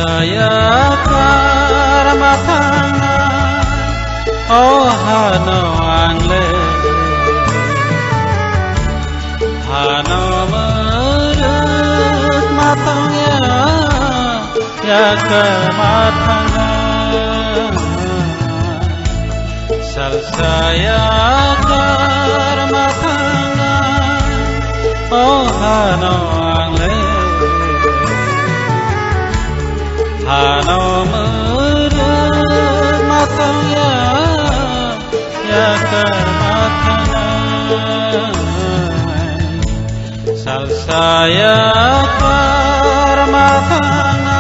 saya karmatana oh hano angle hano merut matangnya ya karmatana sal saya karmatana oh hano angle hano merut matangnya ya karmatana sal saya karmatana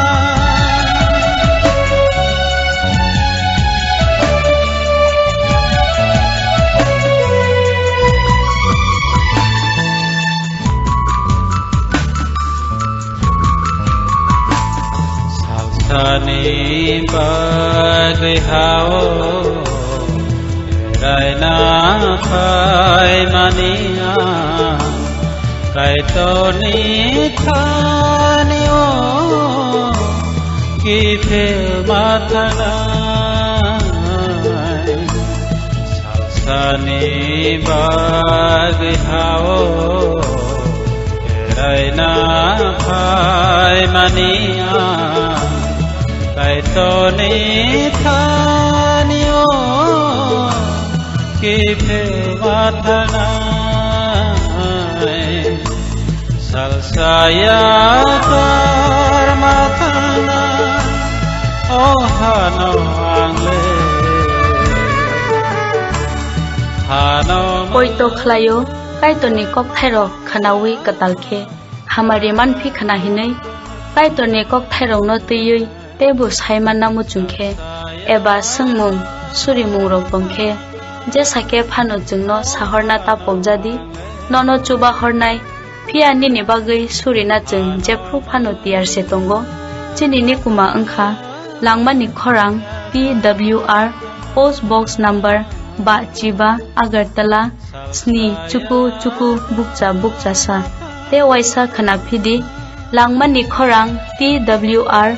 Sani bagai hao rai na kai mania kai to ni thani o ki phil mathana sani bagai hao rai na kai mania kai to ni thani o ki phil mathana sal saya karmatana oh hano angle hano oi to khlayo kai to ni kok thairo khanawi katalkhe hamari man phi khana hinai kai to ni kok thairong no tiyui tebu saiman namu chungkhe eba sungmung surimung rok bongkhe je sake phano jungno sahorna ta popjadi nono chuba hornai phiani ni bagai surina chung je phru phano tiar se tongo chini ni kuma angkha langmani khorang PWR post box number ba chiba agartala sni chuku chuku bukcha sa te waisa khana phidi langmani khorang PWR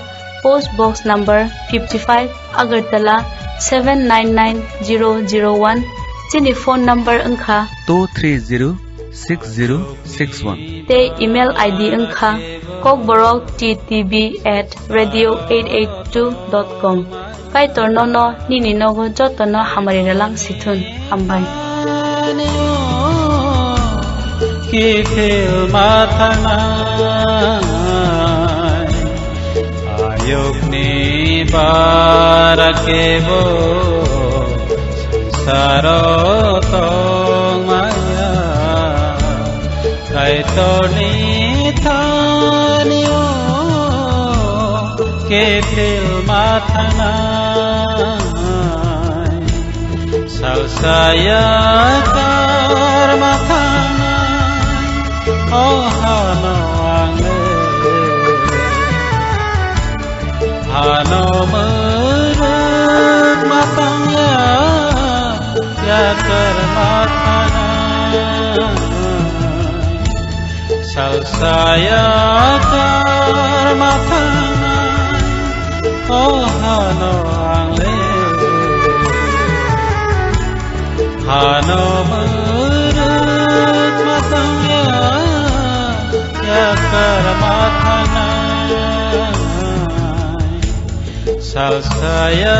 post box number 55 agartala 799001 chini phone number angkha 2306061 te email id angkha kokborok@radio882.com kai tornono nini nogo jotono hamari ralang sithun ambai ki phil mathana ayogni barakebo saroto maya kai to ni thani o ki phil mathana sal saya karmatana oh hano angle hano merut matangnya ya karmatana sal saya karmatana oh hano angle hano merut matangnya ya karmatana sal saya